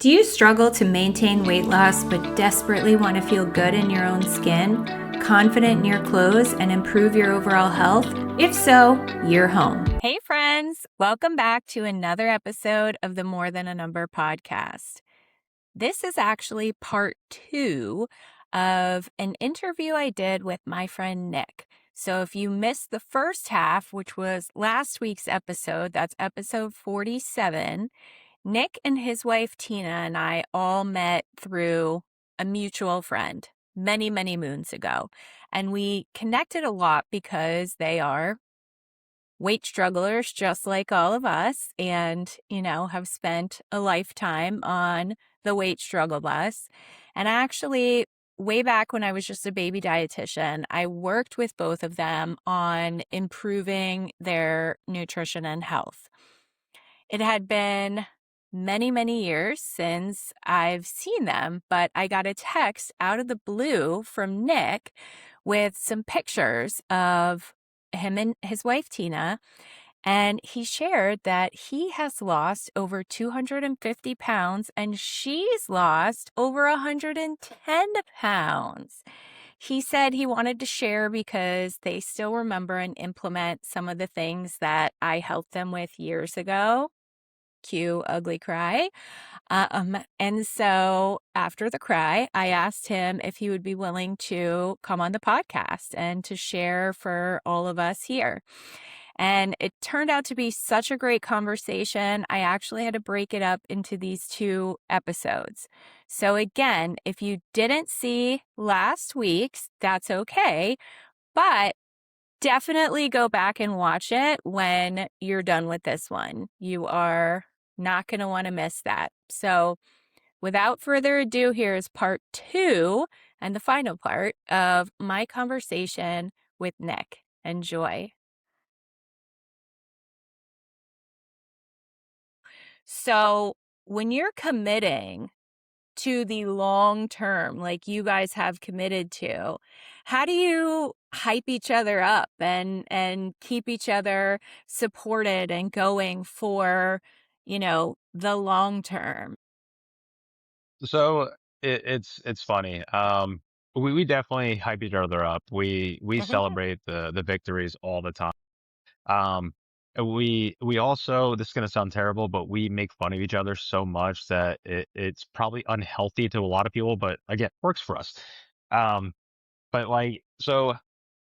Do you struggle to maintain weight loss but desperately want to feel good in your own skin, confident in your clothes, and improve your overall health? If so, you're home. Hey, friends. Welcome back to another episode of the More Than a Number podcast. This is actually part 2 of an interview I did with my friend Nick. So if you missed the first half, which was last week's episode, that's episode 47, Nick and his wife Tina and I all met through a mutual friend many, many moons ago. And we connected a lot because they are weight strugglers just like all of us and, have spent a lifetime on the weight struggle bus. And actually, way back when I was just a baby dietitian, I worked with both of them on improving their nutrition and health. It had been many, many years since I've seen them, but I got a text out of the blue from Nick with some pictures of him and his wife, Tina. And he shared that he has lost over 250 pounds and she's lost over 110 pounds. He said he wanted to share because they still remember and implement some of the things that I helped them with years ago. Cue ugly cry. And so after the cry, I asked him if he would be willing to come on the podcast and to share for all of us here. And it turned out to be such a great conversation. I actually had to break it up into these 2 episodes. So again, if you didn't see last week's, that's okay. But definitely go back and watch it when you're done with this one. You are not going to want to miss that. So without further ado, here's part 2 and the final part of my conversation with Nick. Enjoy. So when you're committing to the long term, like you guys have committed to, how do you hype each other up and keep each other supported and going for, the long term? So it's funny. We definitely hype each other up. We celebrate the victories all the time. Um, we also, this is gonna sound terrible, but we make fun of each other so much that it's probably unhealthy to a lot of people, but again, works for us. Um, but like so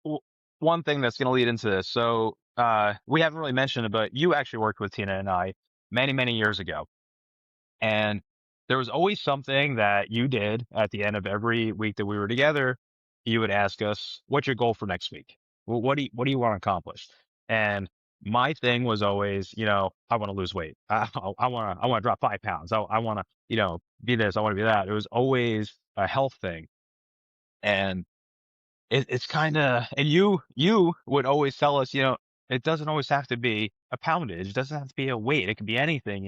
w- one thing that's gonna lead into this. So we haven't really mentioned it, but you actually worked with Tina and I many, many years ago. And there was always something that you did at the end of every week that we were together. You would ask us, "What's your goal for next week? Well, what do you want to accomplish?" And my thing was always, I want to lose weight. I want to drop 5 pounds. I want to, be this. I want to be that. It was always a health thing. And it's kinda, and you would always tell us, it doesn't always have to be a poundage, it doesn't have to be a weight, it could be anything,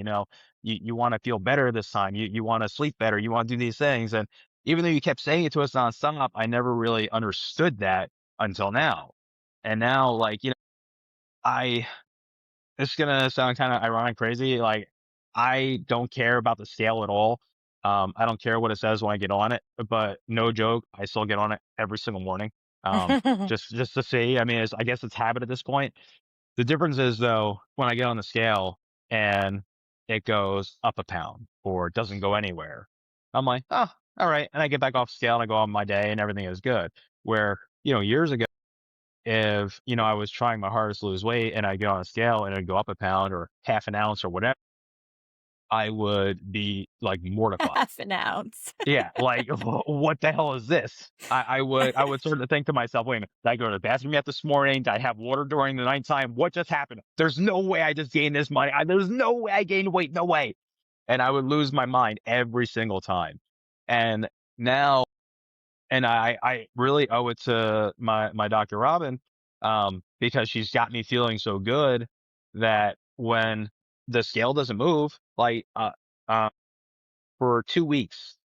you wanna feel better this time, you wanna sleep better, you wanna do these things, and even though you kept saying it to us nonstop, I never really understood that until now. And now, like, I it's gonna sound kinda ironic, crazy, like, I don't care about the scale at all. I don't care what it says when I get on it, but no joke, I still get on it every single morning, just to see. I mean, I guess it's habit at this point. The difference is, though, when I get on the scale and it goes up a pound or it doesn't go anywhere, I'm like, "Oh, alright," and I get back off the scale and I go on my day and everything is good. Where, years ago, if, I was trying my hardest to lose weight and I get on a scale and it'd go up a pound or half an ounce or whatever, I would be like mortified. Half an ounce. Yeah, like what the hell is this? I would sort of think to myself, wait a minute, did I go to the bathroom yet this morning? Did I have water during the nighttime? What just happened? There's no way I just gained this money. There's no way I gained weight. No way. And I would lose my mind every single time. And now, and I really owe it to my Dr. Robin, because she's got me feeling so good that when the scale doesn't move, like uh, for 2 weeks,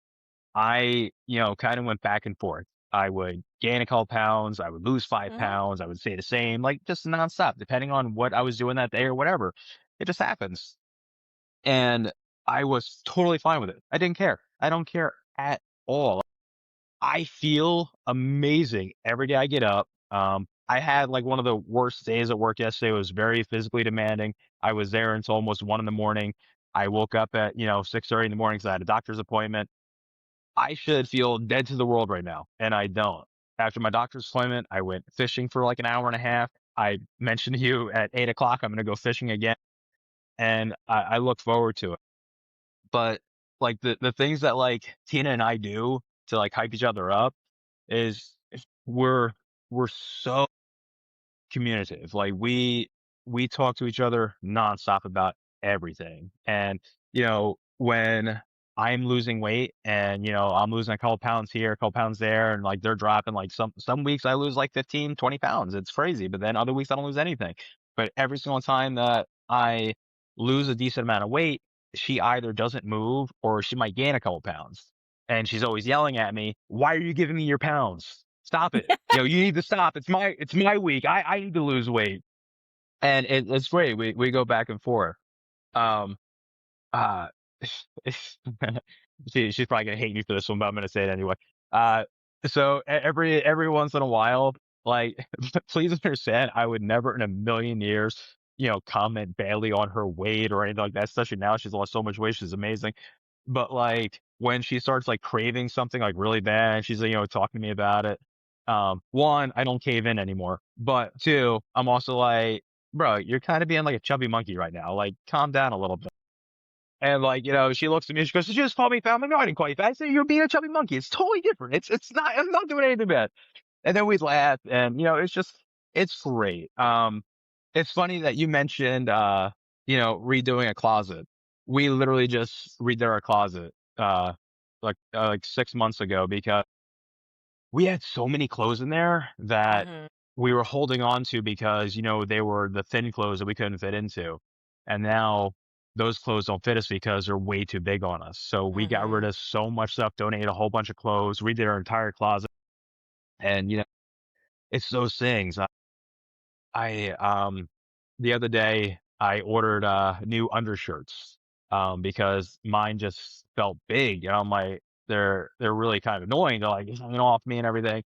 I kind of went back and forth. I would gain a couple pounds, I would lose five Mhm. pounds, I would stay the same, like just nonstop, depending on what I was doing that day or whatever. It just happens. And I was totally fine with it. I didn't care. I don't care at all. I feel amazing every day I get up. I had like one of the worst days at work yesterday. It was very physically demanding. I was there until almost 1 in the morning. I woke up at, 6:30 in the morning because I had a doctor's appointment. I should feel dead to the world right now, and I don't. After my doctor's appointment, I went fishing for like an hour and a half. I mentioned to you at 8 o'clock, I'm going to go fishing again, and I look forward to it. But like the things that like Tina and I do to like hype each other up is we're so communicative. Like we talk to each other nonstop about everything. And when I'm losing weight and I'm losing a couple pounds here, a couple pounds there, and like they're dropping like some weeks I lose like 15, 20 pounds. It's crazy. But then other weeks I don't lose anything. But every single time that I lose a decent amount of weight, she either doesn't move or she might gain a couple pounds. And she's always yelling at me, "Why are you giving me your pounds? Stop it. You need to stop. It's my week. I need to lose weight." And it's great. We go back and forth. Um, uh, she's probably gonna hate me for this one, but I'm gonna say it anyway. Uh, so every once in a while, like, please understand, I would never in a million years, comment badly on her weight or anything like that. Especially now, she's lost so much weight. She's amazing. But like when she starts like craving something like really bad, she's talking to me about it. One, I don't cave in anymore. But two, I'm also like, bro, you're kind of being like a chubby monkey right now. Like, calm down a little bit. And like, she looks at me, she goes, "Did you just call me fat?" I'm like, "No, I didn't call you fat. I said you're being a chubby monkey. It's totally different. It's not, I'm not doing anything bad." And then we laugh and it's great. It's funny that you mentioned redoing a closet. We literally just redid our closet like 6 months ago because we had so many clothes in there that Hmm. we were holding on to because, they were the thin clothes that we couldn't fit into. And now those clothes don't fit us because they're way too big on us. So we got rid Hmm. of so much stuff, donated a whole bunch of clothes, redid our entire closet. And, it's those things. The other day I ordered, new undershirts, because mine just felt big. I'm like, they're really kind of annoying. They're like hanging off me and everything.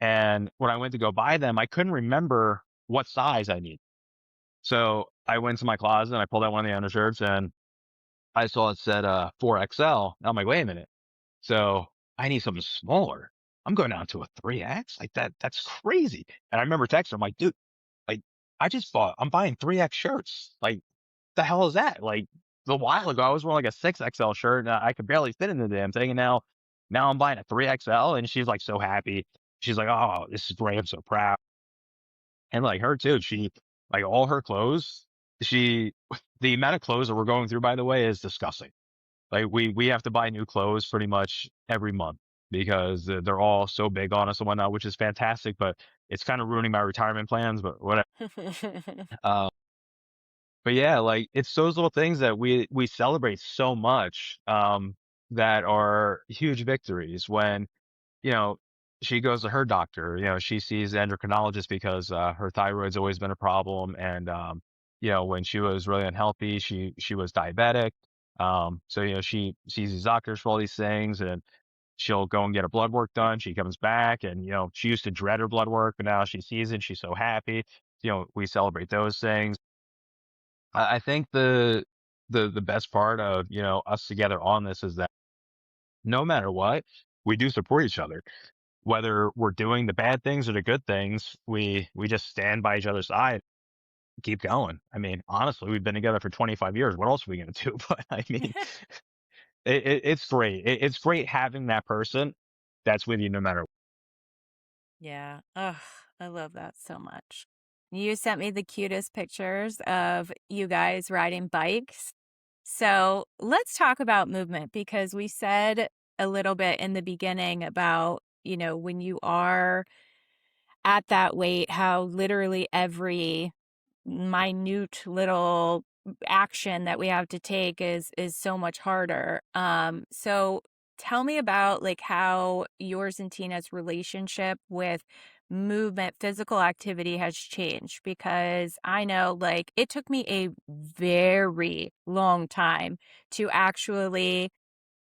And when I went to go buy them, I couldn't remember what size I need. So I went to my closet and I pulled out one of the undershirts and I saw it said 4XL. And I'm like, wait a minute. So I need something smaller. I'm going down to a 3X? Like that's crazy. And I remember texting her, I'm like, dude, like I'm buying 3X shirts. Like the hell is that? Like a while ago I was wearing like a 6XL shirt and I could barely fit in the damn thing. And now I'm buying a 3XL and she's like so happy. She's like, "Oh, this is great. I'm so proud." And like her too, she like all her clothes, she the amount of clothes that we're going through, by the way, is disgusting. Like we have to buy new clothes pretty much every month because they're all so big on us and whatnot, which is fantastic, but it's kind of ruining my retirement plans, but whatever. Uh, but yeah, like it's those little things that we celebrate so much, that are huge victories when you know, she goes to her doctor. She sees the endocrinologist because her thyroid's always been a problem. And when she was really unhealthy, she was diabetic. So she sees these doctors for all these things, and she'll go and get her blood work done. She comes back, and she used to dread her blood work, but now she sees it. She's so happy. We celebrate those things. I think the best part of us together on this is that no matter what, we do support each other whether we're doing the bad things or the good things, we just stand by each other's side, keep going. I mean, honestly, we've been together for 25 years. What else are we gonna do? But I mean, it's great. It's great having that person that's with you no matter. Yeah. Ugh, I love that so much. You sent me the cutest pictures of you guys riding bikes. So let's talk about movement because we said a little bit in the beginning about, when you are at that weight, how literally every minute little action that we have to take is so much harder. So tell me about like how yours and Tina's relationship with movement, physical activity has changed because I know like it took me a very long time to actually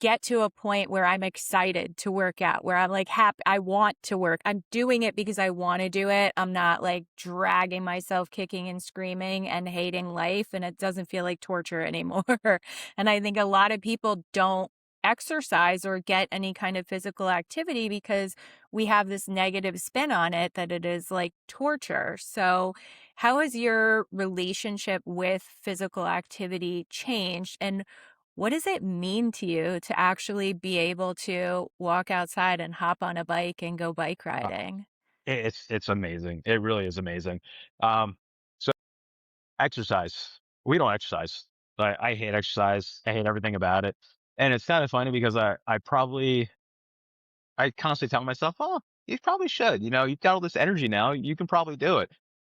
get to a point where I'm excited to work out, where I'm like happy. I want to work. I'm doing it because I want to do it. I'm not like dragging myself kicking and screaming and hating life. And it doesn't feel like torture anymore. And I think a lot of people don't exercise or get any kind of physical activity because we have this negative spin on it that it is like torture. So, how has your relationship with physical activity changed? And what does it mean to you to actually be able to walk outside and hop on a bike and go bike Uh, riding? it's amazing. It really is amazing. Um, so exercise. We don't exercise. I hate exercise. I hate everything about it. And it's kind of funny because I constantly tell myself, oh, you probably should. You've got all this energy now. You can probably do it.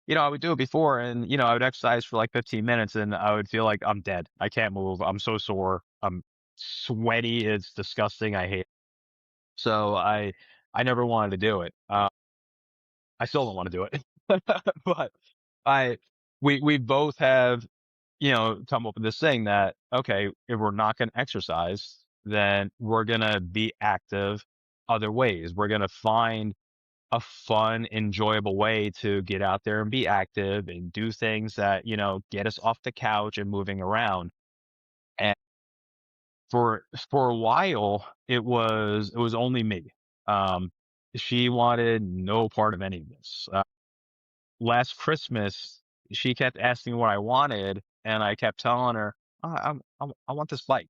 I would do it before and, I would exercise for like 15 minutes and I would feel like I'm dead. I can't move. I'm so sore. I'm sweaty. It's disgusting. I hate it. So I never wanted to do it. I still don't want to do it, but I, we both have, come up with this thing that, okay, if we're not going to exercise, then we're going to be active other ways. We're going to find a fun, enjoyable way to get out there and be active and do things that, get us off the couch and moving around. And for a while, it was only me. Um, she wanted no part of any of this. Last Christmas, she kept asking what I wanted, and I kept telling her, oh, I want this bike.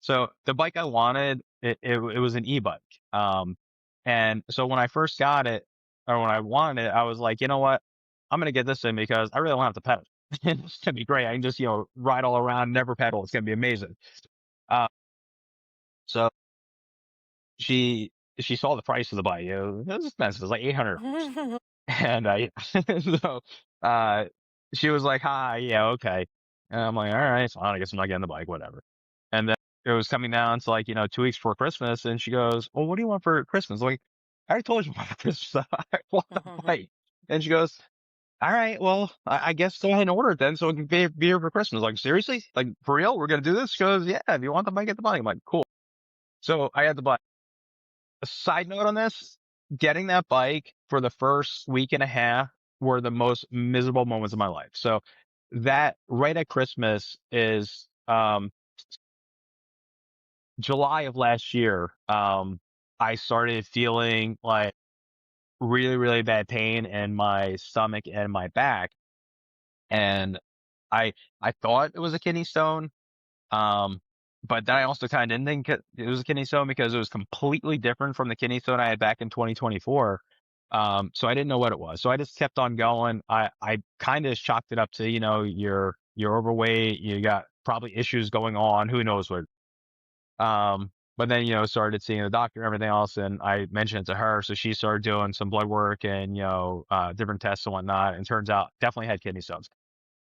So the bike I wanted, it was an e-bike. And so when I first got it, or when I wanted it, I was like, you know what? I'm gonna get this thing because I really don't have to pedal. It's gonna be great. I can just, ride all around, never pedal. It's gonna be amazing. Uh, so she she saw the price of the bike. It was expensive. It was like $800. And so, uh, she was like, "Hi, yeah, okay." And I'm like, "All right, fine. I guess I'm not getting the bike, whatever." And then it was coming down to like, 2 weeks before Christmas, and she goes, "Well, what do you want for Christmas?" I'm like, I already told you what for Christmas. I want the bike. And she goes, "All right, well, I guess go ahead and order it then, so it can be here for Christmas." Like, seriously? Like, for real? We're gonna do this? She goes, "Yeah, if you want the bike, get the bike." I'm like, "Cool." So I had the bike. A side note on this, getting that bike for the first week and a half were the most miserable moments of my life. So that right at Christmas is July of last year. I started feeling like really, really bad pain in my stomach and my back. And I thought it was a kidney stone. Um, but then I also kind of didn't think it was a kidney stone because it was completely different from the kidney stone I had back in 2024. So I didn't know what it was. So I just kept on going. I kind of chalked it up to, you're overweight. You got probably issues going on. Who knows what? But then, started seeing the doctor and everything else. And I mentioned it to her. So she started doing some blood work and, different tests and whatnot. And turns out definitely had kidney stones.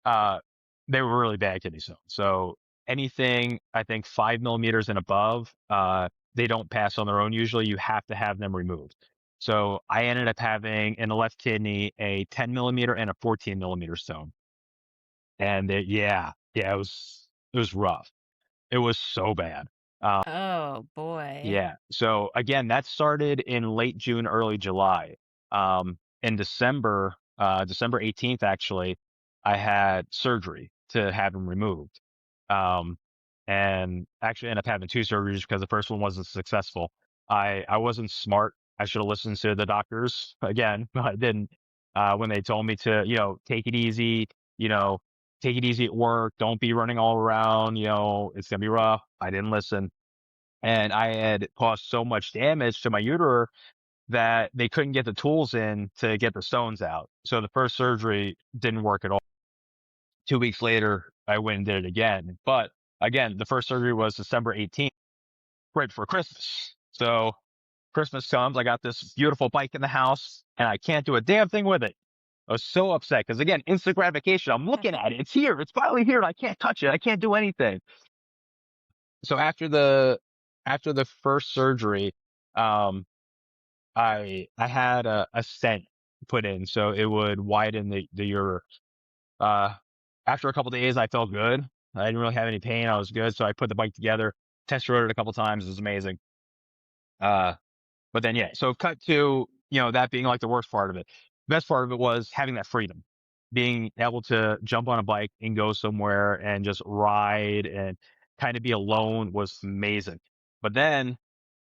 Uh, they were really bad kidney stones. So anything I think 5 millimeters and above, they don't pass on their own. Usually, you have to have them removed. So I ended up having in the left kidney a 10 millimeter and a 14 millimeter stone, and yeah, it was rough. It was so bad. Oh boy. Yeah. So again, that started in late June, early July. In December 18th, actually, I had surgery to have him removed. Um, and actually ended up having two surgeries because the first one wasn't successful. I wasn't smart. I should have listened to the doctors again, but I didn't. When they told me to, take it easy, you know, take it easy at work, don't be running all around, it's gonna be rough. I didn't listen and I had caused so much damage to my uterus that they couldn't get the tools in to get the stones out. So the first surgery didn't work at all. 2 weeks later, I went and did it again. But again, the first surgery was December 18th, right before Christmas. So Christmas comes, I got this beautiful bike in the house and I can't do a damn thing with it. I was so upset because again, instant gratification. I'm looking at it. It's here. It's finally here and I can't touch it. I can't do anything. So after the first surgery, um, I had a stent put in, so it would widen the ureter. Uh, After a couple days, I felt good. I didn't really have any pain. I was good. So I put the bike together, test rode it a couple times. It was amazing. Uh, but then, yeah, so cut to, that being like the worst part of it. Best part of it was having that freedom, being able to jump on a bike and go somewhere and just ride and kind of be alone was amazing. But then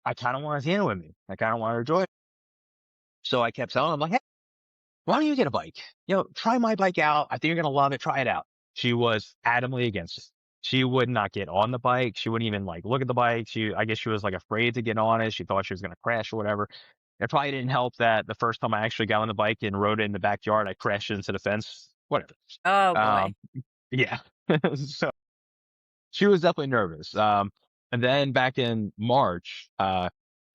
I kind of wanted Tina with me. I kind of wanted her joy. So I kept telling him like, hey, why don't you get a bike? Try my bike out. I think you're going to love it. Try it out. She was adamantly against it. She would not get on the bike. She wouldn't even like look at the bike. I guess she was like afraid to get on it. She thought she was going to crash or whatever. It probably didn't help that the first time I actually got on the bike and rode it in the backyard, I crashed into the fence. Whatever. Oh boy. Um, yeah. So she was definitely nervous. And then back in March,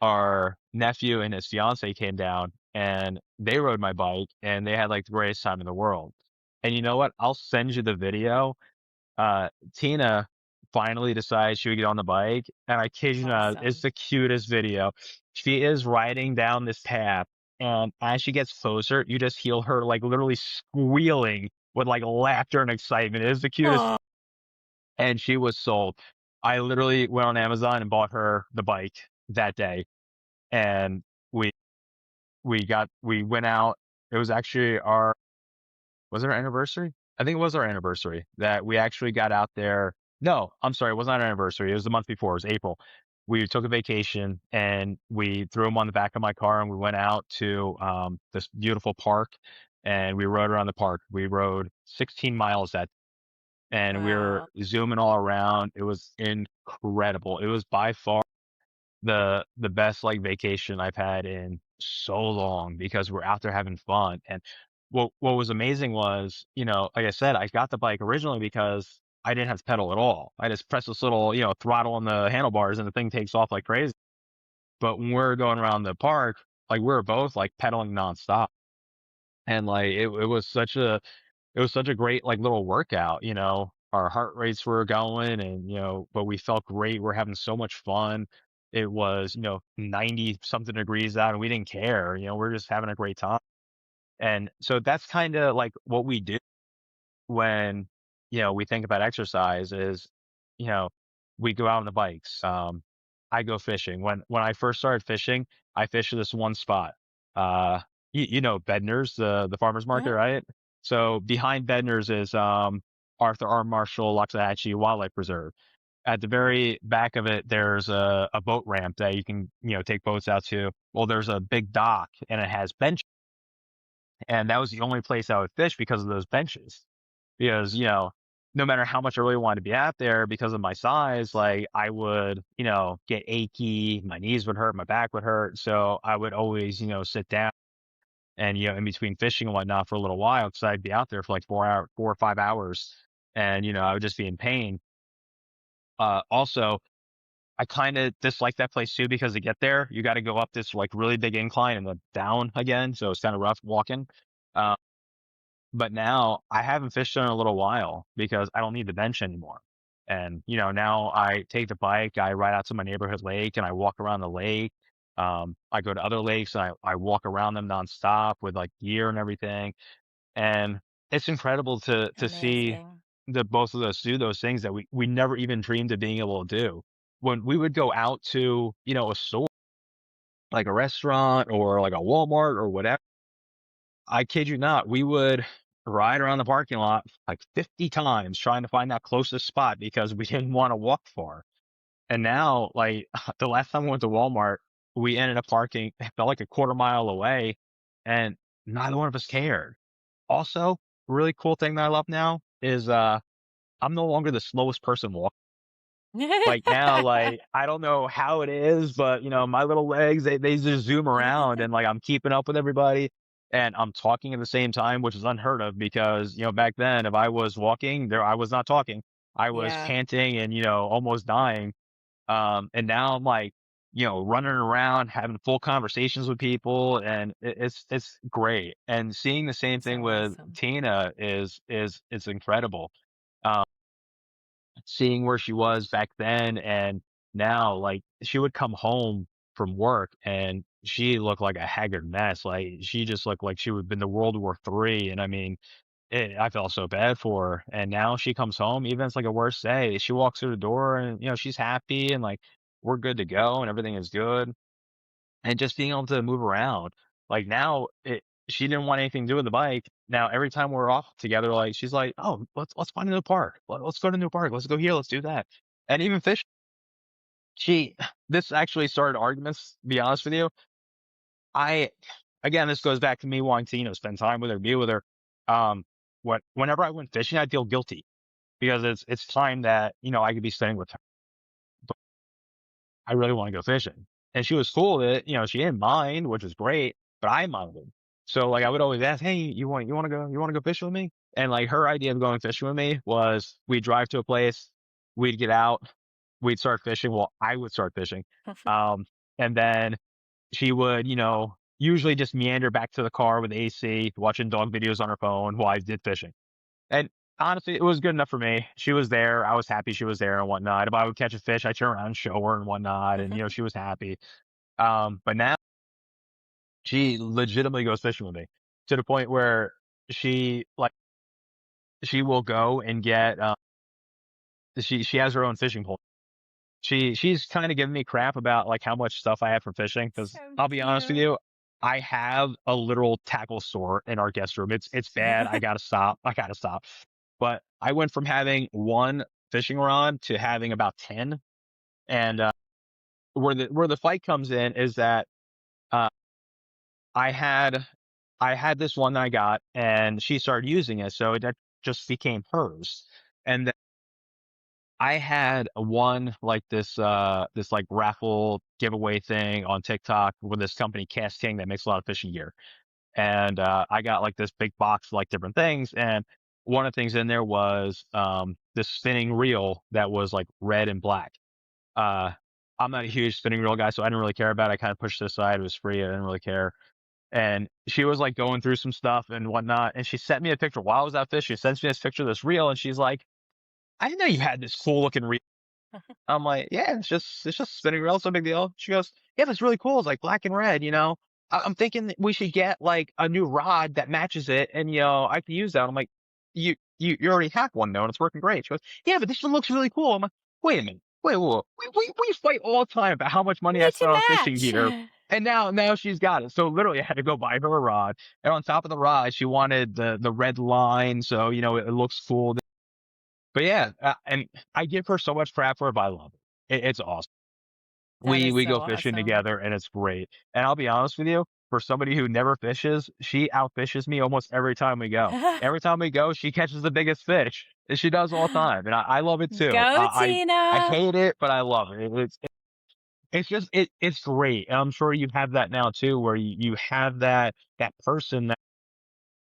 our nephew and his fiance came down and they rode my bike and they had like the greatest time in the world. And you know what? I'll send you the video. Tina finally decides she would get on the bike, and I kid you not, it's Awesome. the cutest video. She is riding down this path, and as she gets closer, you just hear her like literally squealing with like laughter and excitement. It is the cutest, Oh, and she was sold. I literally went on Amazon and bought her the bike that day, and we we went out. It was actually our Was it our anniversary? I think it was our anniversary that we actually got out there. No, I'm sorry, it was not our anniversary. It was the month before. It was April. We took a vacation and we threw them on the back of my car and we went out to this beautiful park and we rode around the park. We rode 16 miles and we were wow. zooming all around. It was incredible. It was by far the best like vacation I've had in so long because we're out there having fun. And what was amazing was, like I said, I got the bike originally because I didn't have to pedal at all. I just press this little, throttle on the handlebars and the thing takes off like crazy. But when we're going around the park, like we were both like pedaling nonstop. And like it was such a great like little workout. Our heart rates were going and, but we felt great. We're having so much fun. It was, 90 something degrees out and we didn't care. We're just having a great time. And so that's kind of like what we do when, we think about exercise is, you know, we go out on the bikes. I go fishing. When I first started fishing, I fished this one spot. Bednar's, the farmer's market, Mhm. right? So behind Bednar's is Arthur R. Marshall Loxahatchee Wildlife Preserve. At the very back of it, there's a boat ramp that you can, take boats out to. Well, there's a big dock and it has benches. And that was the only place I would fish because of those benches. Because, no matter how much I really wanted to be out there because of my size, like I would, get achy, my knees would hurt, my back would hurt. So I would always, sit down and, in between fishing and whatnot for a little while, because I'd be out there for like 4 or 5 hours and, I would just be in pain. Also, I kind of dislike that place too because to get there, you got to go up this like really big incline and then down again. So it's kind of rough walking. Uh, But now I haven't fished in a little while because I don't need the bench anymore. And, now I take the bike, I ride out to my neighborhood lake and I walk around the lake. I go to other lakes and I walk around them nonstop with like gear and everything. And it's incredible to see Amazing. the both of us do those things that we never even dreamed of being able to do. When we would go out to, a store, like a restaurant or like a Walmart or whatever, I kid you not, we would ride around the parking lot like 50 times trying to find that closest spot because we didn't want to walk far. And now, like the last time we went to Walmart, we ended up parking, it felt like a quarter mile away, and neither one of us cared. Also, really cool thing that I love now is I'm no longer the slowest person walking. Like now, like I don't know how it is, but my little legs they just zoom around and like I'm keeping up with everybody and I'm talking at the same time, which is unheard of because back then if I was walking there I was not talking. I was Yeah, panting and almost dying. And now I'm like running around having full conversations with people and it's great. And seeing the same so thing with awesome. Tina is it's incredible. Um, Seeing where she was back then and now, like, she would come home from work, and she looked like a haggard mess. Like she just looked like she would have been to World War III. And I mean, I felt so bad for her. And now she comes home, even if it's like a worst day, she walks through the door and, she's happy and like we're good to go and everything is good. And just being able to move around, like now she didn't want anything to do with the bike. Now every time we're off together, like she's like, "Oh, let's find a new park. Let's go to a new park. Let's go here. Let's do that." And even fish, she this actually started arguments. To be honest with you, I again, this goes back to me wanting to spend time with her, be with her. Um, whenever I went fishing, I feel guilty because it's time that I could be spending with her. But I really want to go fishing, and she was cool with it. She didn't mind, which was great, but I minded. So like I would always ask, "Hey, you want to go fishing with me?" And like her idea of going fishing with me was we'd drive to a place, we'd get out, we'd start fishing. Well, I would start fishing, um, and then she would, usually just meander back to the car with AC, watching dog videos on her phone while I did fishing. And honestly, it was good enough for me. She was there. I was happy she was there and whatnot. If I would catch a fish, I turn around and show her and whatnot. And, she was happy. But now she legitimately goes fishing with me to the point where she will go and get, she has her own fishing pole. She's kind of giving me crap about like how much stuff I have for fishing because So I'll be honest with cute. you, I have a literal tackle store in our guest room. It's bad. I gotta stop. I gotta stop. But I went from having one fishing rod to having about 10. And where the fight comes in is that uh, I had I had this one that I got and she started using it, so that just became hers. And I had one like this like raffle giveaway thing on TikTok with this company Cast King that makes a lot of fishing gear. And I got like this big box of like different things. And one of the things in there was this spinning reel that was like red and black. Uh I'm not a huge spinning reel guy, so I didn't really care about it. I kind of pushed it aside. It was free. I didn't really care. And she was like going through some stuff and whatnot. And she sent me a picture while I was out fishing. She sends me this picture of this reel and she's like, "I didn't know you had this cool looking reel." I'm like, "Yeah, it's just a spinning reel, it's no big deal." She goes, "Yeah, but it's really cool. It's like black and red, you know. I'm thinking that we should get like a new rod that matches it, and I can use that." I'm like, "You already have one though, and it's working great." She goes, "Yeah, but this one looks really cool." I'm like, "Wait a minute, wait. We fight all the time about how much money I Need to spent on fishing match. gear." And now she's got it. So literally, I had to go buy her a rod, and on top of the rod, she wanted the red line, so it looks cool. But yeah, and I give her so much crap for it, but I love it. It's awesome. That is We so go fishing awesome. together and it's great. And I'll be honest with you, for somebody who never fishes, she outfishes me almost every time we go. Every time we go, she catches the biggest fish. And she does all the time. And I love it too. Go, I Tina. hate it, but I love it. It's just it's great. And I'm sure you have that now too, where you have that person that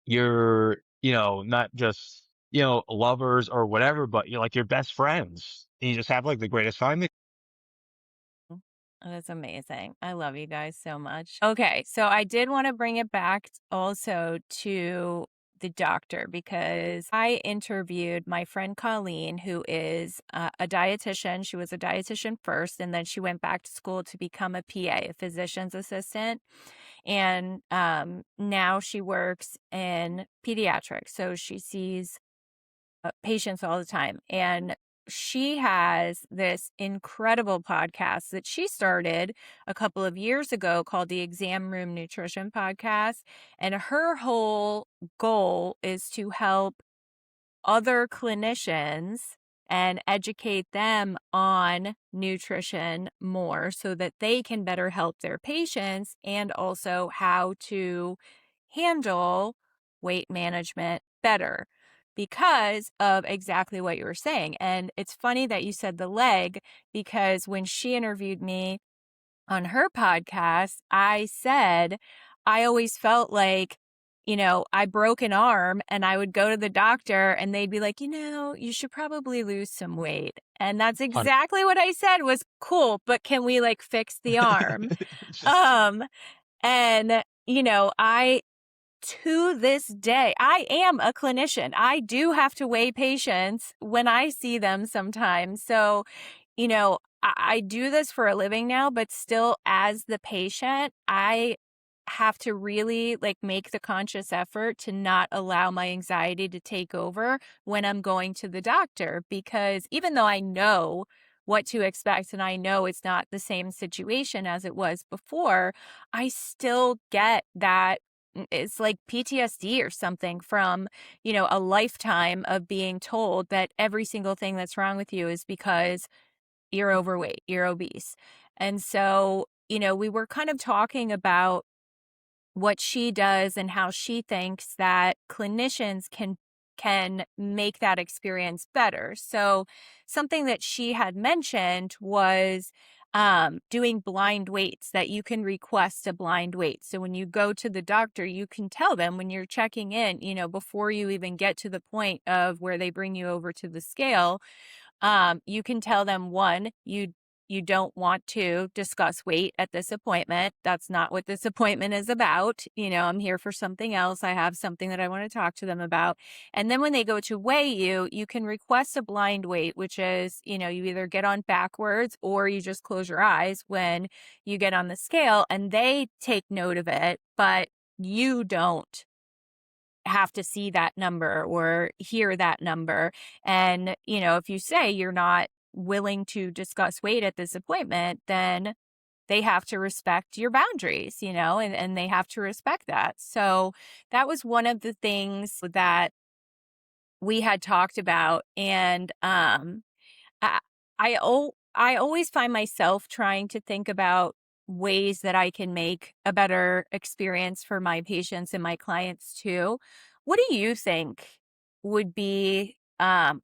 you're, not just, lovers or whatever, but you're like your best friends. And you just have like the greatest time. That's amazing. I love you guys so much. Okay, so I did want to bring it back also to the doctor because I interviewed my friend Colleen, who is a dietitian. She was a dietitian first, and then she went back to school to become a PA, a physician's assistant. And now she works in pediatrics. So she sees patients all the time. And she has this incredible podcast that she started a couple of years ago called the Exam Room Nutrition Podcast. And her whole goal is to help other clinicians and educate them on nutrition more so that they can better help their patients and also how to handle weight management better because of exactly what you were saying. And it's funny that you said the leg because when she interviewed me on her podcast, I said, I always felt like, I broke an arm and I would go to the doctor and they'd be like, you should probably lose some weight. And that's exactly what I said was cool, but can we like fix the arm? Just Um, and, I, to this day, I am a clinician. I do have to weigh patients when I see them sometimes. So, I do this for a living now, but still as the patient, I have to really like make the conscious effort to not allow my anxiety to take over when I'm going to the doctor because even though I know what to expect and I know it's not the same situation as it was before, I still get that it's like PTSD or something from, a lifetime of being told that every single thing that's wrong with you is because you're overweight, you're obese. And so, we were kind of talking about what she does and how she thinks that clinicians can make that experience better. So, something that she had mentioned was doing blind weights, that you can request a blind weight. So, when you go to the doctor, you can tell them when you're checking in, before you even get to the point of where they bring you over to the scale, you can tell them one, you don't want to discuss weight at this appointment. That's not what this appointment is about. I'm here for something else. I have something that I want to talk to them about. And then when they go to weigh you, you can request a blind weight, which is, you either get on backwards or you just close your eyes when you get on the scale and they take note of it, but you don't have to see that number or hear that number. And, if you say you're not willing to discuss weight at this appointment, then they have to respect your boundaries, and they have to respect that. So that was one of the things that we had talked about. And I I always find myself trying to think about ways that I can make a better experience for my patients and my clients too. What do you think would be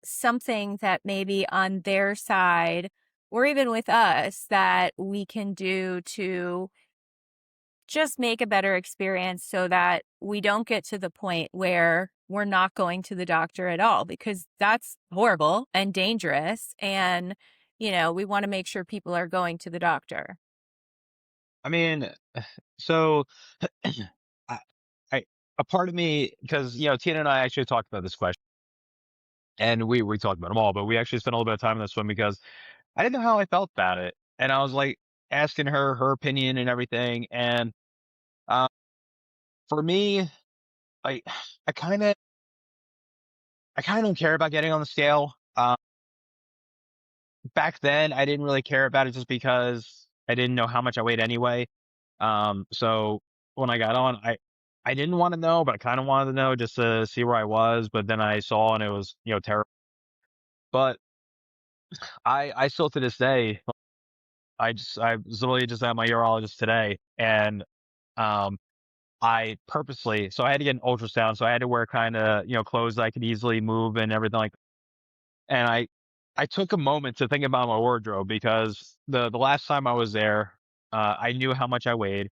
something that maybe on their side or even with us that we can do to just make a better experience so that we don't get to the point where we're not going to the doctor at all because that's horrible and dangerous and we want to make sure people are going to the doctor. I mean, so I, I a part of me, because Tina and I actually talked about this question, and we talked about them all, but we actually spent a little bit of time on this one because I didn't know how I felt about it, and I was like asking her opinion and everything, and uh, for me, like I kind of I kind of don't care about getting on the scale. Back then, I didn't really care about it just because I didn't know how much I weighed anyway. So when I got on, I didn't want to know, but I kind of wanted to know just to see where I was. But then I saw, and it was terrible. But I still to this day, I was literally just at my urologist today, and um I purposely, so I had to get an ultrasound, so I had to wear kind of clothes that I could easily move and everything like. And I took a moment to think about my wardrobe because the last time I was there, I knew how much I weighed,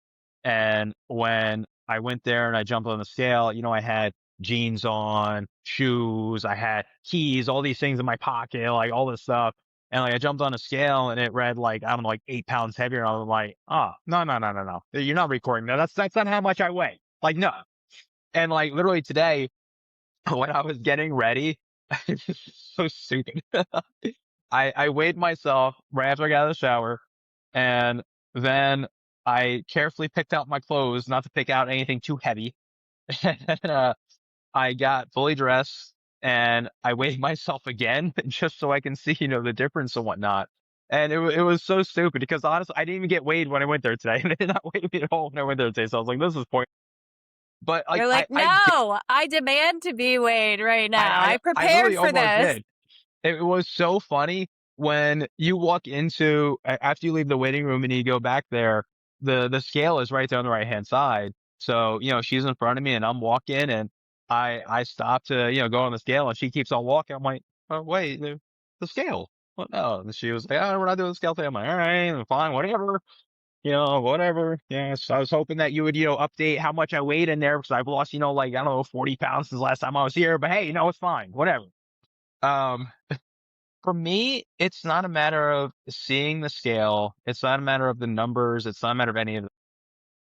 and when I went there and I jumped on the scale, I had jeans on, shoes, I had keys, all these things in my pocket, like all this stuff. And like I jumped on a scale and it read like, I don't know, like 8 pounds heavier. And I was like, oh, no, no, no, no, no. You're not recording that. That's not how much I weigh. Like, no. And like literally today, when I was getting ready, it's just so stupid. I weighed myself right after I got out of the shower, and then I carefully picked out my clothes, not to pick out anything too heavy. And then, I got fully dressed and I weighed myself again just so I can see, the difference and whatnot. And it was so stupid because honestly, I didn't even get weighed when I went there today. They did not weigh me at all when I went there today. So I was like, this is point. But like, You're like, no, I demand to be weighed right now. I I prepared literally for almost this. did. It was so funny when you walk into after you leave the waiting room and you go back there, the scale is right there on the right hand side. So, she's in front of me and I'm walking and I stop to, go on the scale and she keeps on walking. I'm like, oh wait, the scale. What no? And she was like, oh, we're not doing the scale thing. I'm like, all right, fine, whatever. Whatever. Yes. I was hoping that you would, update how much I weighed in there because I've lost, like, I don't know, 40 pounds since the last time I was here. But hey, it's fine. Whatever. Um, for me, it's not a matter of seeing the scale. It's not a matter of the numbers. It's not a matter of any of it.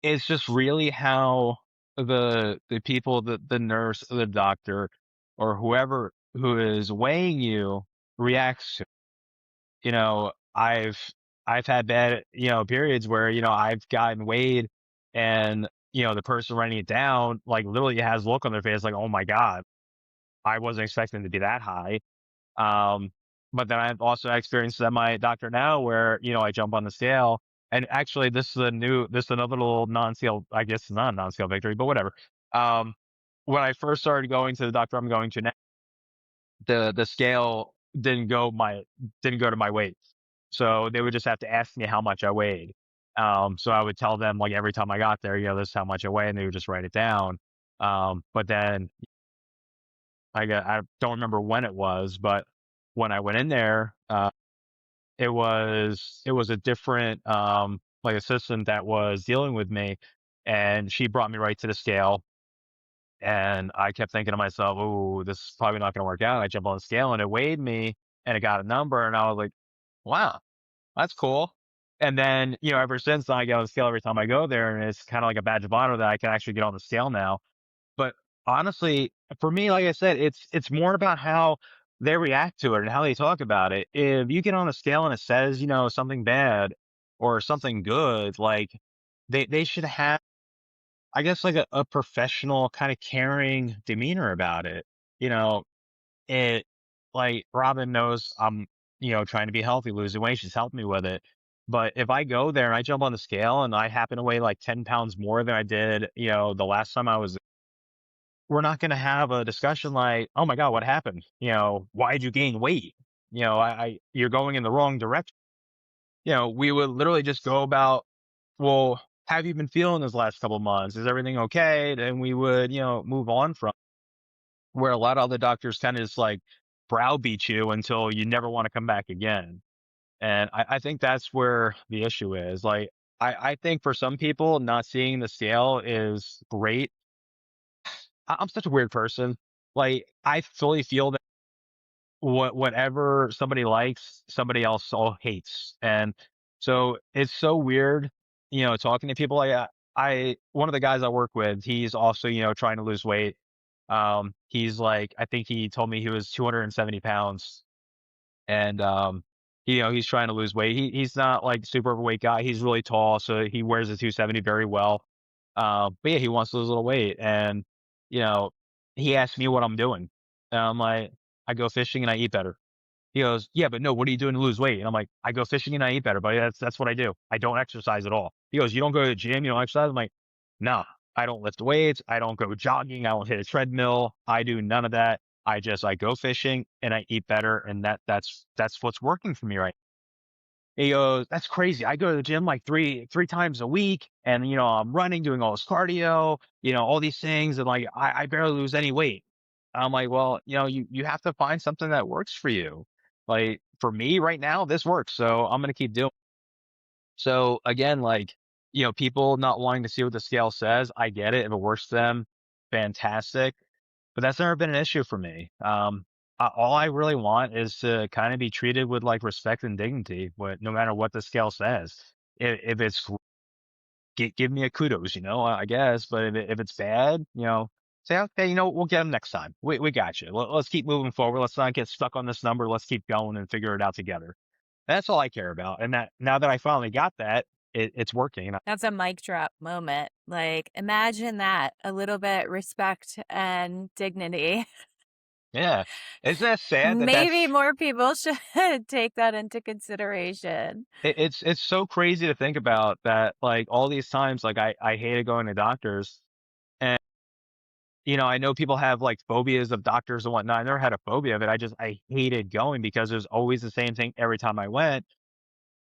It's just really how the people, the nurse, the doctor, or whoever who is weighing you reacts to. I've I've had bad, periods where, I've gotten weighed and, the person writing it down, like, literally has a look on their face like, "Oh my God, I wasn't expecting to be that high." Um, but then I've also experienced at my doctor now where, I jump on the scale, and actually this is another little non-scale, I guess it's not a non-scale victory, but whatever. Um, when I first started going to the doctor I'm going to now, the scale didn't go to my weight. So they would just have to ask me how much I weighed. So I would tell them like every time I got there, this is how much I weigh, and they would just write it down. But then I don't remember when it was, but when I went in there, it was a different like assistant that was dealing with me, and she brought me right to the scale. And I kept thinking to myself, "Oh, this is probably not going to work out." I jumped on the scale and it weighed me and it got a number, and I was like, "Wow, that's cool." And then, ever since then, I get on the scale every time I go there, and it's kind of like a badge of honor that I can actually get on the scale now. But honestly, for me, like I said, it's more about how they react to it and how they talk about it. If you get on the scale and it says, something bad or something good, like they should have, I guess, like a professional kind of caring demeanor about it. You know, it like Robin knows I'm, trying to be healthy, losing weight. She's helped me with it. But if I go there and I jump on the scale and I happen to weigh like 10 pounds more than I did, the last time I was, we're not going to have a discussion like, oh my God, what happened? Why'd you gain weight? You're going in the wrong direction. We would literally just go about, well, have you been feeling this last couple of months? Is everything okay? And we would, move on from where a lot of other doctors kind of just like browbeat you until you never want to come back again. And I think that's where the issue is. Like, I think for some people, not seeing the scale is great. I'm such a weird person. Like, I fully feel that whatever somebody likes, somebody else all hates. And so it's so weird, talking to people like one of the guys I work with, he's also, trying to lose weight. He's like, I think he told me he was 270 pounds, and he's trying to lose weight. He's not like super overweight guy. He's really tall, so he wears the 270 very well. But yeah, he wants to lose a little weight, and you know, he asked me what I'm doing, and I'm like, I go fishing and I eat better. He goes, "Yeah, but no, what are you doing to lose weight?" And I'm like, "I go fishing and I eat better, buddy. That's what I do. I don't exercise at all." He goes, "You don't go to the gym, you don't exercise?" I'm like, "Nah, I don't lift weights. I don't go jogging. I don't hit a treadmill. I do none of that. I go fishing and I eat better, and that's what's working for me right." He goes, "That's crazy. I go to the gym like three times a week, and I'm running, doing all this cardio, all these things, and like I barely lose any weight." I'm like, "Well, you have to find something that works for you. Like for me right now, this works, so I'm gonna keep doing." So again, like, people not wanting to see what the scale says, I get it. If it works for them, fantastic. But that's never been an issue for me. All I really want is to kind of be treated with like respect and dignity, no matter what the scale says. If it's give me a kudos, I guess. But if it's bad, say okay, we'll get them next time. We got you. Let's keep moving forward. Let's not get stuck on this number. Let's keep going and figure it out together. That's all I care about. And that now that I finally got that, it's working. That's a mic drop moment. Like, imagine that, a little bit respect and dignity. Yeah, isn't that sad that Maybe that's more people should take that into consideration. it's so crazy to think about that. Like all these times, like I hated going to doctors, and I know people have like phobias of doctors and whatnot. I never had a phobia of it. I hated going because it was always the same thing every time I went.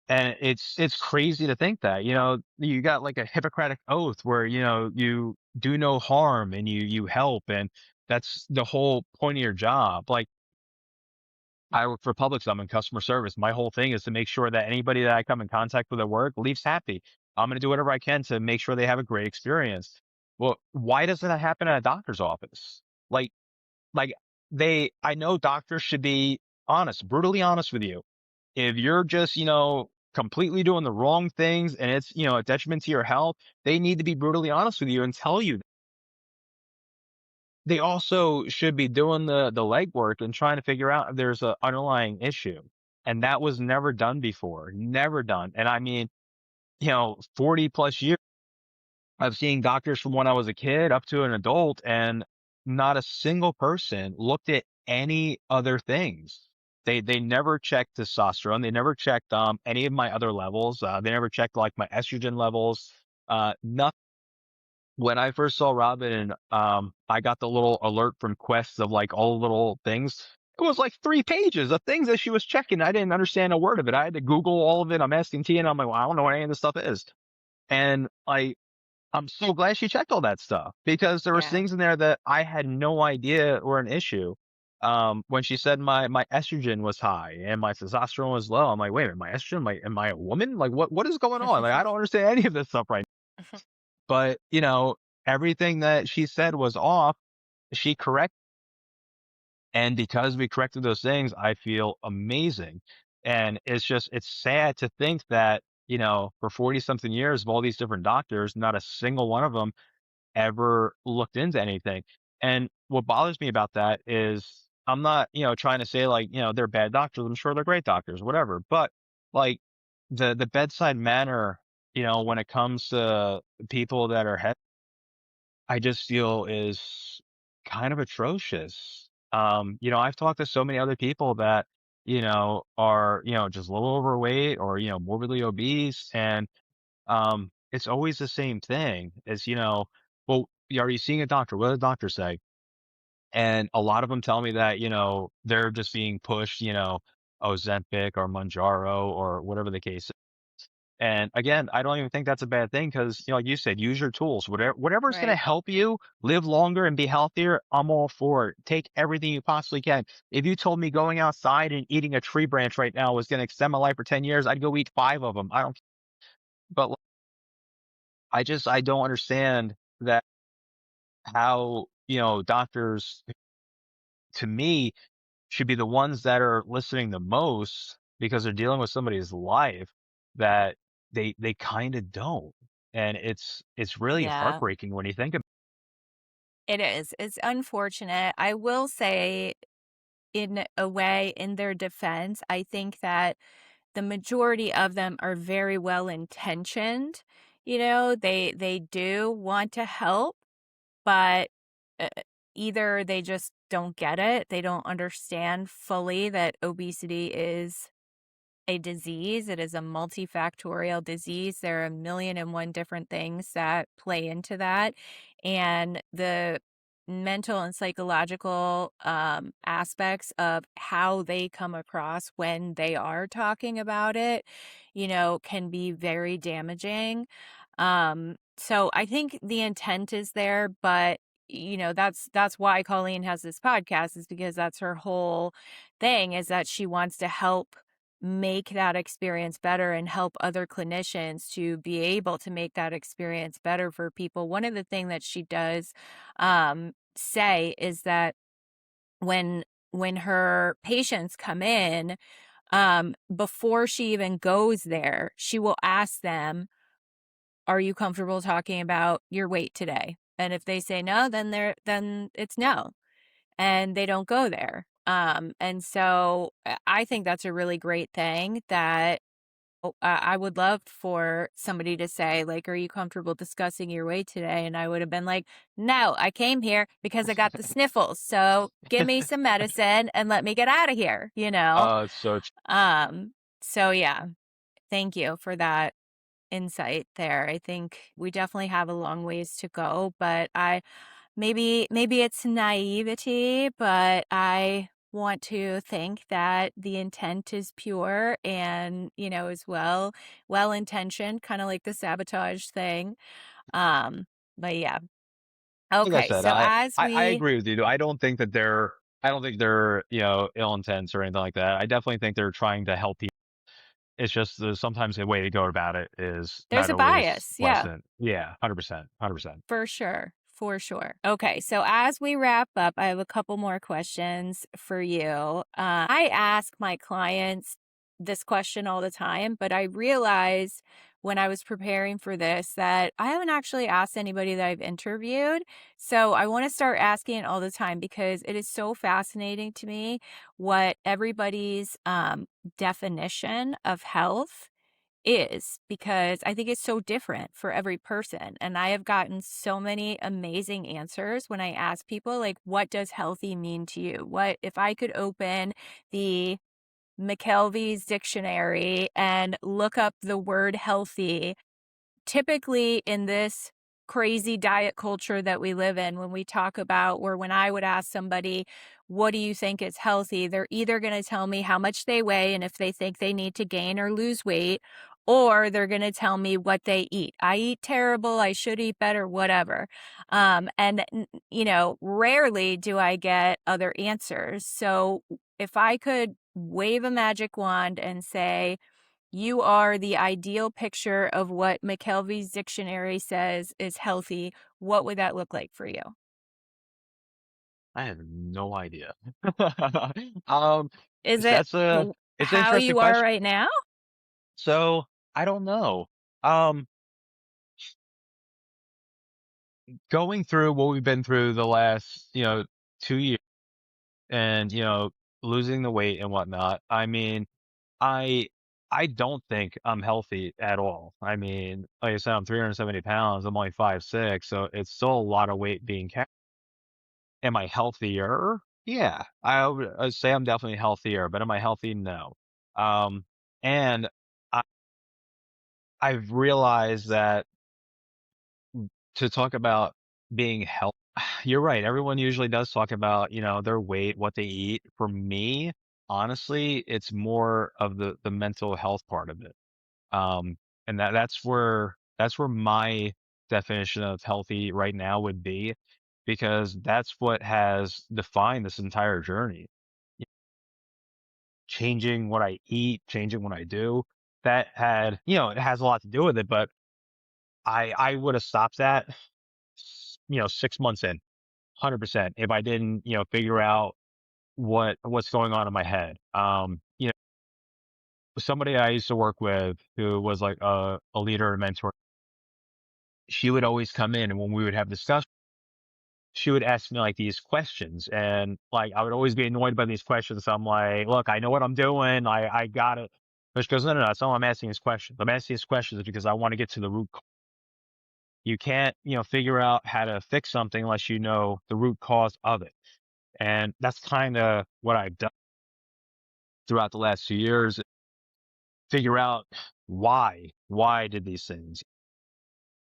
And it's crazy to think that, you got like a Hippocratic oath where, you do no harm and you help, and that's the whole point of your job. Like I work for Publix, I'm in customer service. My whole thing is to make sure that anybody that I come in contact with at work leaves happy. I'm going to do whatever I can to make sure they have a great experience. Well, why doesn't that happen at a doctor's office? Like, like I know doctors should be honest, brutally honest with you. If you're just, completely doing the wrong things and it's, a detriment to your health, they need to be brutally honest with you and tell you. They also should be doing the legwork and trying to figure out if there's an underlying issue. And that was never done before, never done. And I mean, 40 plus years, I've seen doctors from when I was a kid up to an adult, and not a single person looked at any other things. They never checked testosterone. They never checked any of my other levels. They never checked like my estrogen levels. Nothing. When I first saw Robin, I got the little alert from Quest of like all the little things. It was like 3 pages of things that she was checking. I didn't understand a word of it. I had to Google all of it. I'm asking T, and I'm like, well, I don't know what any of this stuff is. And I'm so glad she checked all that stuff, because there was Yeah. things in there that I had no idea were an issue. When she said my estrogen was high and my testosterone was low, I'm like, wait a minute, my estrogen, am I a woman? Like, what is going on? Like, I don't understand any of this stuff right now. But, everything that she said was off. She corrected, and because we corrected those things, I feel amazing. And it's sad to think that, for 40 something years of all these different doctors, not a single one of them ever looked into anything. And what bothers me about that is, I'm not, trying to say like, they're bad doctors. I'm sure they're great doctors, whatever. But like the bedside manner, when it comes to people that are I just feel is kind of atrocious. I've talked to so many other people that, are, just a little overweight or, morbidly obese. And it's always the same thing is, well, are you seeing a doctor? What does the doctor say? And a lot of them tell me that, they're just being pushed, Ozempic or Manjaro or whatever the case. And again, I don't even think that's a bad thing, because, like you said, use your tools. Whatever's going to Right. help you live longer and be healthier, I'm all for it. Take everything you possibly can. If you told me going outside and eating a tree branch right now was going to extend my life for 10 years, I'd go eat 5 of them. I don't, but I don't understand that, how, doctors, to me, should be the ones that are listening the most, because they're dealing with somebody's life that they kind of don't. And it's really Yeah, heartbreaking when you think about it is. It's unfortunate. I will say, in a way, in their defense, I think that the majority of them are very well intentioned. They do want to help, but uh, either they just don't get it. They don't understand fully that obesity is a disease. It is a multifactorial disease. There are a million and one different things that play into that. And the mental and psychological aspects of how they come across when they are talking about it, can be very damaging. So I think the intent is there, but that's why Colleen has this podcast, is because that's her whole thing, is that she wants to help make that experience better and help other clinicians to be able to make that experience better for people. One of the things that she does say is that when her patients come in, before she even goes there, she will ask them, "Are you comfortable talking about your weight today?" And if they say no, then it's no, and they don't go there. And so I think that's a really great thing that I would love for somebody to say, like, "Are you comfortable discussing your weight today?" And I would have been like, "No, I came here because I got the sniffles. So give me some medicine and let me get out of here, you know?" it's so Um, so yeah, thank you for that insight there. I think we definitely have a long ways to go, but maybe it's naivety, but I want to think that the intent is pure and, as well intentioned, kind of like the sabotage thing. Um, but yeah. like I Okay, said, so as I we agree with you. I don't think they're, ill intents or anything like that. I definitely think they're trying to help people. It's just there's sometimes the way to go about it is there's not a always bias, yeah. pleasant. Yeah, 100%, 100%. For sure. For sure. Okay. So as we wrap up, I have a couple more questions for you. I ask my clients this question all the time, but I realized when I was preparing for this that I haven't actually asked anybody that I've interviewed. So I want to start asking it all the time because it is so fascinating to me what everybody's definition of health is, because I think it's so different for every person. And I have gotten so many amazing answers when I ask people, like, what does healthy mean to you? What if I could open the McKelvey's dictionary and look up the word healthy? Typically in this crazy diet culture that we live in, when we talk about, or when I would ask somebody, what do you think is healthy? They're either going to tell me how much they weigh and if they think they need to gain or lose weight, or they're going to tell me what they eat. I eat terrible. I should eat better, whatever. Rarely do I get other answers. So if I could wave a magic wand and say, you are the ideal picture of what McKelvey's dictionary says is healthy, what would that look like for you? I have no idea. Um, Is so it it's an how interesting you are question. right now? So I don't know. Um, Going through what we've been through the last, 2 years and, losing the weight and whatnot. I mean, I I don't think I'm healthy at all. I mean, like I said, I'm 370 pounds. I'm only 5'6", so it's still a lot of weight being carried. Am I healthier? Yeah, I'd say I'm definitely healthier, but am I healthy? No. Um, and I, I've realized that to talk about being healthy, you're right. Everyone usually does talk about, their weight, what they eat. For me, honestly, it's more of the mental health part of it. Um, and that's where my definition of healthy right now would be, because that's what has defined this entire journey. Changing what I eat, changing what I do, that had, it has a lot to do with it, but I would have stopped that, 6 months in, 100%, if I didn't, figure out what's going on in my head. Somebody I used to work with who was like a leader, a mentor, she would always come in, and when we would have discussions, she would ask me like these questions, and like I would always be annoyed by these questions. So I'm like, look, I know what I'm doing. I got it. But she goes, no, no, no, that's not why I'm asking these questions. I'm asking these questions because I want to get to the root. You can't, figure out how to fix something unless you know the root cause of it. And that's kind of what I've done throughout the last 2 years. Figure out why did these things?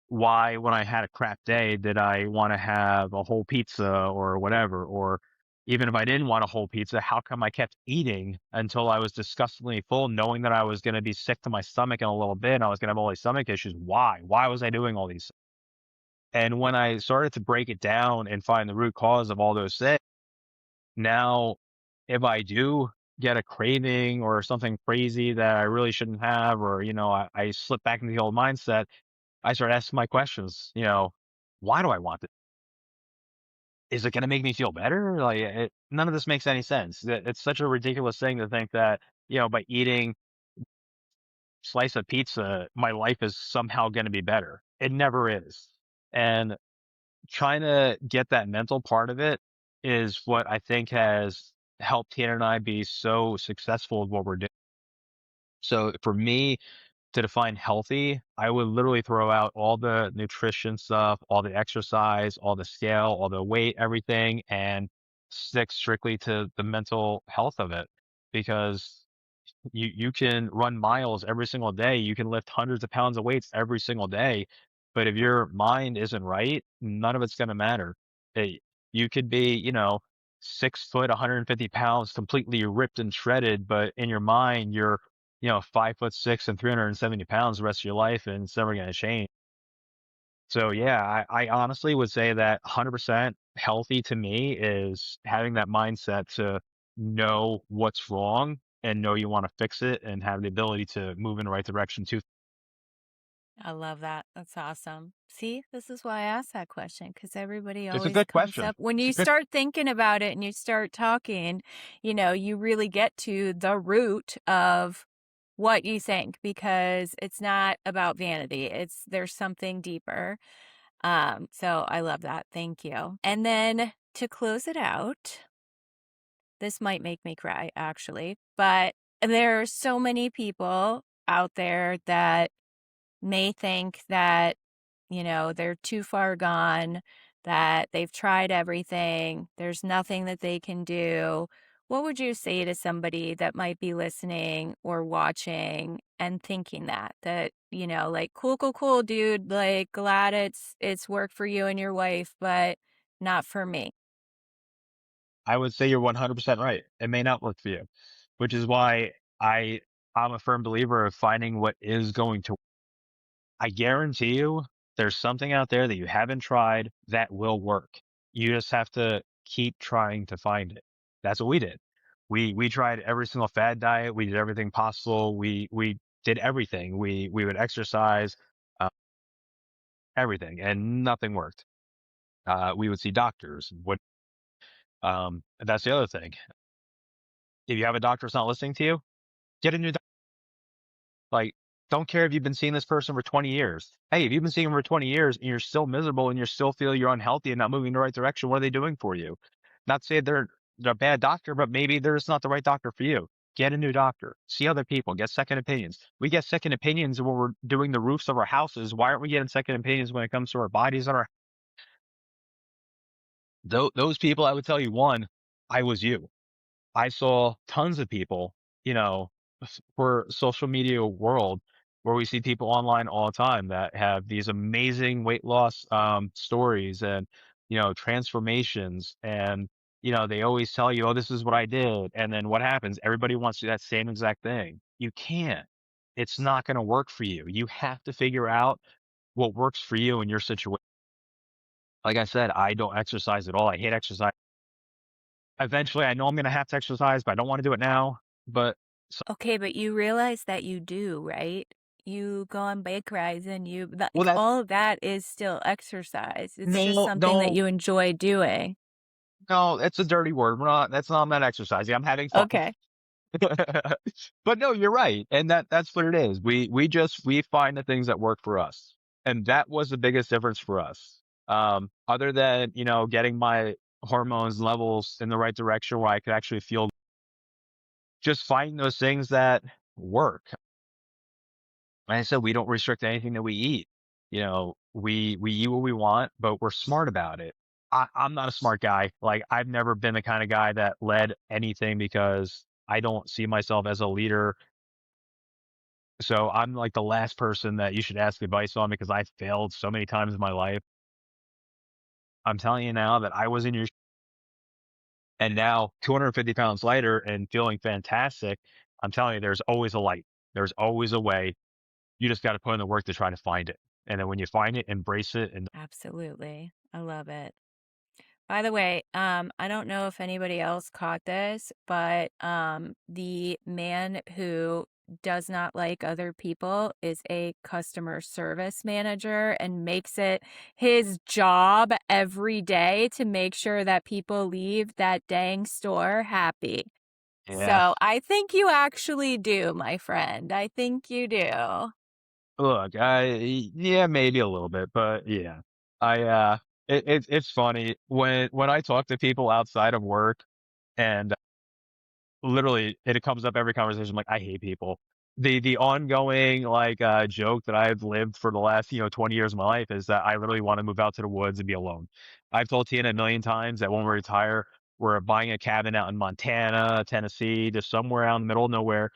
Why, when I had a crap day, did I want to have a whole pizza or whatever? Or even if I didn't want a whole pizza, how come I kept eating until I was disgustingly full, knowing that I was going to be sick to my stomach in a little bit and I was going to have all these stomach issues? Why? Why was I doing all these? And when I started to break it down and find the root cause of all those things, now if I do get a craving or something crazy that I really shouldn't have, or, I slip back into the old mindset, I start asking my questions, why do I want it? Is it going to make me feel better? Like, none of this makes any sense. It's such a ridiculous thing to think that, by eating slice of pizza, my life is somehow going to be better. It never is. And trying to get that mental part of it is what I think has helped Tanner and I be so successful with what we're doing. So for me, to define healthy, I would literally throw out all the nutrition stuff, all the exercise, all the scale, all the weight, everything, and stick strictly to the mental health of it. Because you can run miles every single day, you can lift hundreds of pounds of weights every single day, but if your mind isn't right, none of it's going to matter. Hey, you could be, 6 foot, 150 pounds, completely ripped and shredded, but in your mind, you're 5'6" and 370 pounds the rest of your life, and it's never going to change. So yeah, I honestly would say that 100% healthy to me is having that mindset to know what's wrong and know you want to fix it and have the ability to move in the right direction too. I love that. That's awesome. See, this is why I asked that question, because everybody It's a always good comes question. up. When It's a you good, start thinking about it and you start talking, you really get to the root of what you think because it's not about vanity. There's something deeper. So I love that. Thank you. And then to close it out, this might make me cry actually, but there are so many people out there that may think that, they're too far gone, that they've tried everything, there's nothing that they can do. What would you say to somebody that might be listening or watching and thinking that, like, cool, cool, cool, dude, like, glad it's worked for you and your wife, but not for me. I would say you're 100% right. It may not work for you, which is why I I'm a firm believer of finding what is going to. I guarantee you there's something out there that you haven't tried that will work. You just have to keep trying to find it. That's what we did. We tried every single fad diet. We did everything possible. We did everything. We would exercise, uh, everything, and nothing worked. We would see doctors. What That's the other thing. If you have a doctor that's not listening to you, get a new. Like, don't care if you've been seeing this person for 20 years. Hey, if you've been seeing them for 20 years and you're still miserable and you still feel you're unhealthy and not moving in the right direction, what are they doing for you? Not to say they're a bad doctor, but maybe they're just not the right doctor for you. Get a new doctor. See other people. Get second opinions. We get second opinions when we're doing the roofs of our houses. Why aren't we getting second opinions when it comes to our bodies and our those people? I would tell you, one, I was you. I saw tons of people, you know, for social media world where we see people online all the time that have these amazing weight loss stories and, transformations. And, they always tell you, oh, this is what I did. And then what happens? Everybody wants to do that same exact thing. You can't. It's not going to work for you. You have to figure out what works for you in your situation. Like I said, I don't exercise at all. I hate exercise. Eventually, I know I'm going to have to exercise, but I don't want to do it now. But Okay, but you realize that you do, right? You go on bike rides and well, like, all of that is still exercise. It's just no, something that no, you enjoy doing. no, that's a dirty word. I'm not exercising. I'm having fun. Okay. But no, you're right. And that's what it is. We find the things that work for us. And that was the biggest difference for us. Other than, getting my hormones levels in the right direction where I could actually feel just finding those things that work. Like I said, we don't restrict anything that we eat. We eat what we want, but we're smart about it. I'm not a smart guy. Like, I've never been the kind of guy that led anything because I don't see myself as a leader. So I'm like the last person that you should ask advice on because I failed so many times in my life. I'm telling you now that I was in your and now 250 pounds lighter and feeling fantastic. I'm telling you, there's always a light. There's always a way. You just got to put in the work to try to find it. And then when you find it, embrace it. And Absolutely. I love it. By the way, I don't know if anybody else caught this, but the man who does not like other people is a customer service manager and makes it his job every day to make sure that people leave that dang store happy. yeah, So I think you actually do, my friend. I think you do. look, yeah, maybe a little bit, but yeah, I, it's funny when I talk to people outside of work and literally, it comes up every conversation, like, I hate people. The ongoing, like, joke that I've lived for the last, 20 years of my life is that I literally wanna move out to the woods and be alone. I've told Tina a million times that when we retire, we're buying a cabin out in Montana, Tennessee, just somewhere out in the middle of nowhere.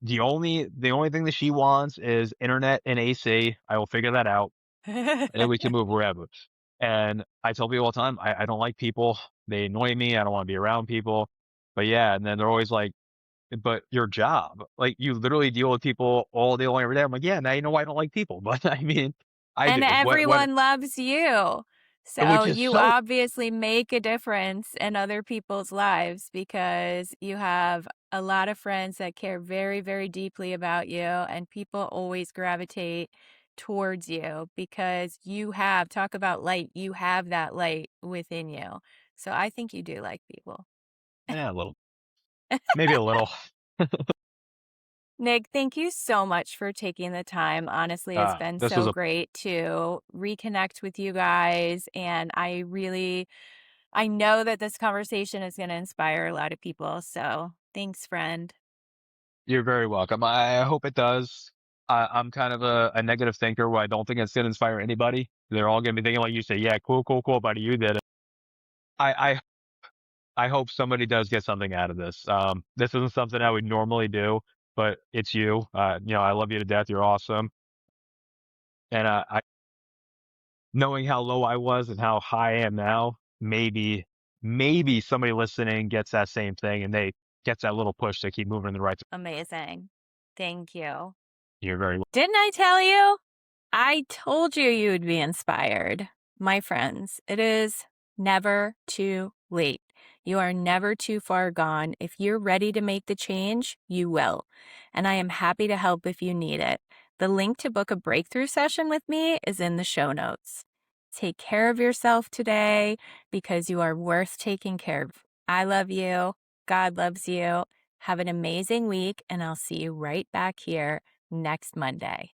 The only thing that she wants is internet and AC. I will figure that out, and then we can move wherever. And I tell people all the time, I don't like people. They annoy me. I don't wanna be around people. But yeah, and then they're always like, "But your job, like, you literally deal with people all day long every day." I'm like, "Yeah, now you know why I don't like people." But I mean, I And do. What everyone loves you. So which is you so obviously make a difference in other people's lives because you have a lot of friends that care very, very deeply about you, and people always gravitate towards you because you have, talk about light, you have that light within you. So I think you do like people. yeah, a little, maybe a little. Nick, thank you so much for taking the time. Honestly, it's been This was so a great to reconnect with you guys. And I know that this conversation is going to inspire a lot of people. So thanks, friend. You're very welcome. I hope it does. I'm kind of a negative thinker where I don't think it's going to inspire anybody. They're all going to be thinking like you say, yeah, cool, cool, cool, buddy, you did it. I, I, I hope somebody does get something out of this. This isn't something I would normally do, but it's you. I love you to death. You're awesome. And knowing how low I was and how high I am now, maybe somebody listening gets that same thing and they gets that little push to keep moving in the right. Amazing. Thank you. You're very Didn't I tell you? I told you you would be inspired. My friends, it is never too late. You are never too far gone. If you're ready to make the change, you will. And I am happy to help if you need it. The link to book a breakthrough session with me is in the show notes. Take care of yourself today because you are worth taking care of. I love you. God loves you. Have an amazing week, and I'll see you right back here next Monday.